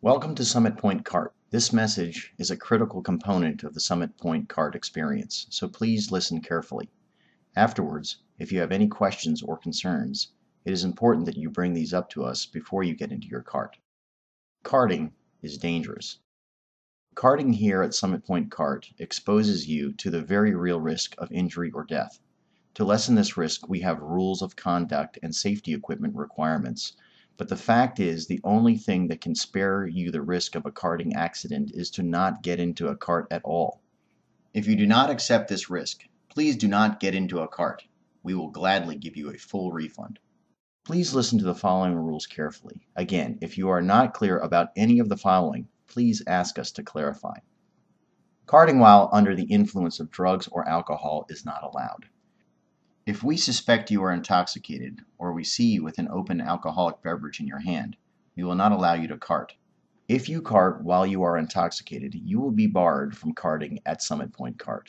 Welcome to Summit Point Kart. This message is a critical component of the Summit Point Kart experience, so please listen carefully. Afterwards, if you have any questions or concerns, it is important that you bring these up to us before you get into your kart. Karting is dangerous. Karting here at Summit Point Kart exposes you to the very real risk of injury or death. To lessen this risk, we have rules of conduct and safety equipment requirements. But the fact is, the only thing that can spare you the risk of a karting accident is to not get into a kart at all. If you do not accept this risk, please do not get into a kart. We will gladly give you a full refund. Please listen to the following rules carefully. Again, if you are not clear about any of the following, please ask us to clarify. Karting while under the influence of drugs or alcohol is not allowed. If we suspect you are intoxicated, or we see you with an open alcoholic beverage in your hand, we will not allow you to kart. If you kart while you are intoxicated, you will be barred from karting at Summit Point Kart.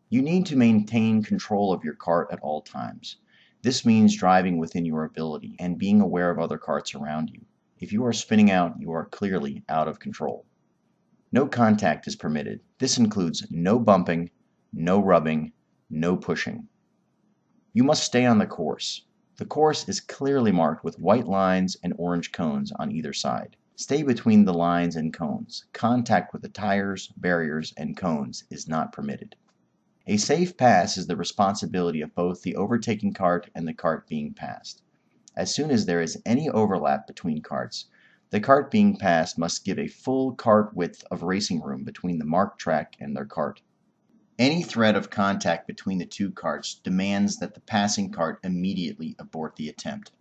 You need to maintain control of your kart at all times. This means driving within your ability and being aware of other karts around you. If you are spinning out, you are clearly out of control. No contact is permitted. This includes no bumping, no rubbing, no pushing. You must stay on the course. The course is clearly marked with white lines and orange cones on either side. Stay between the lines and cones. Contact with the tires, barriers, and cones is not permitted. A safe pass is the responsibility of both the overtaking kart and the kart being passed. As soon as there is any overlap between karts, the kart being passed must give a full kart width of racing room between the marked track and their kart. Any threat of contact between the two karts demands that the passing kart immediately abort the attempt.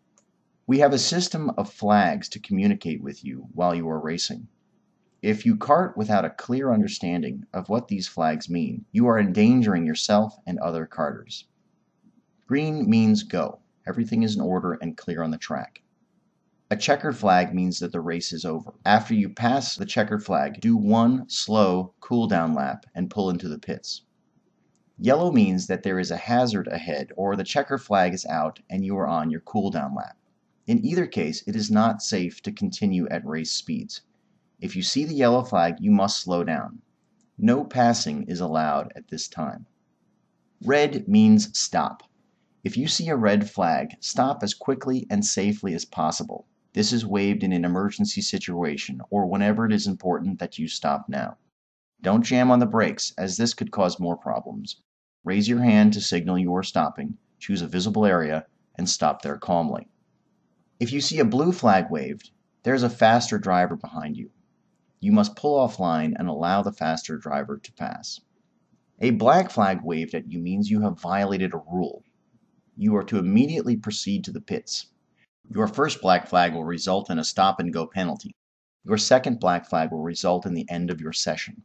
We have a system of flags to communicate with you while you are racing. If you kart without a clear understanding of what these flags mean, you are endangering yourself and other karters. Green means go. Everything is in order and clear on the track. A checkered flag means that the race is over. After you pass the checkered flag, do one slow cool-down lap and pull into the pits. Yellow means that there is a hazard ahead or the checker flag is out and you are on your cool-down lap. In either case, it is not safe to continue at race speeds. If you see the yellow flag, you must slow down. No passing is allowed at this time. Red means stop. If you see a red flag, stop as quickly and safely as possible. This is waved in an emergency situation or whenever it is important that you stop now. Don't jam on the brakes, as this could cause more problems. Raise your hand to signal you are stopping, choose a visible area, and stop there calmly. If you see a blue flag waved, there is a faster driver behind you. You must pull offline and allow the faster driver to pass. A black flag waved at you means you have violated a rule. You are to immediately proceed to the pits. Your first black flag will result in a stop-and-go penalty. Your second black flag will result in the end of your session.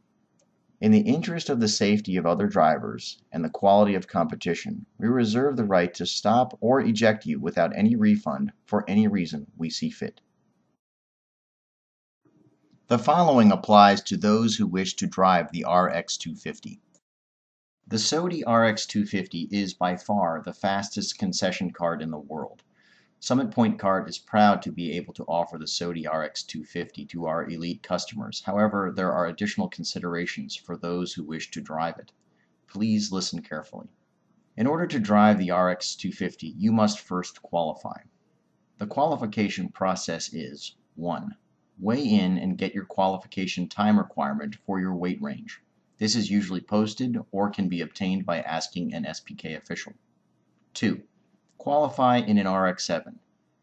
In the interest of the safety of other drivers and the quality of competition, we reserve the right to stop or eject you without any refund for any reason we see fit. The following applies to those who wish to drive the RX250. The Sodi RX250 is by far the fastest concession kart in the world. Summit Point Kart is proud to be able to offer the Sodi RX250 to our elite customers. However, there are additional considerations for those who wish to drive it. Please listen carefully. In order to drive the RX250, you must first qualify. The qualification process is 1. Weigh in and get your qualification time requirement for your weight range. This is usually posted or can be obtained by asking an SPK official. 2. Qualify in an RX-7.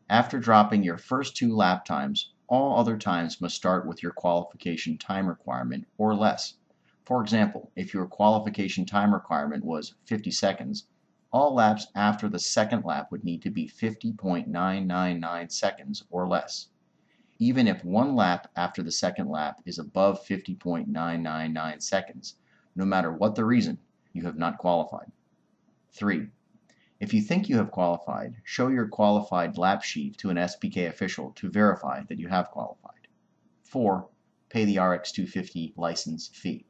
After dropping your first 2 lap times, all other times must start with your qualification time requirement or less. For example, if your qualification time requirement was 50 seconds, all laps after the second lap would need to be 50.999 seconds or less. Even if one lap after the second lap is above 50.999 seconds, no matter what the reason, you have not qualified. 3. If you think you have qualified, show your qualified lap sheet to an SPK official to verify that you have qualified. 4. Pay the RX250 license fee.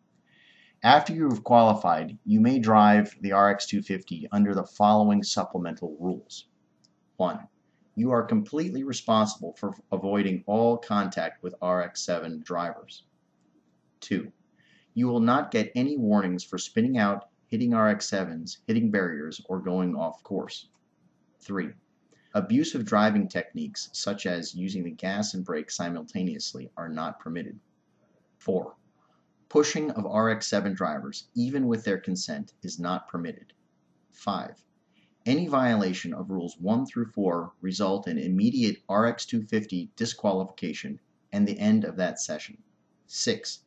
After you have qualified, you may drive the RX250 under the following supplemental rules. 1. You are completely responsible for avoiding all contact with RX-7 drivers. 2. You will not get any warnings for spinning out, hitting RX-7s, hitting barriers, or going off course. 3. Abusive driving techniques, such as using the gas and brake simultaneously, are not permitted. 4. Pushing of RX-7 drivers, even with their consent, is not permitted. 5. Any violation of rules 1 through 4 result in immediate RX-250 disqualification and the end of that session. 6.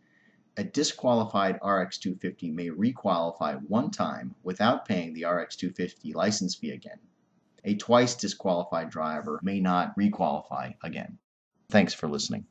A disqualified RX-250 may requalify one time without paying the RX-250 license fee again. A twice disqualified driver may not requalify again. Thanks for listening.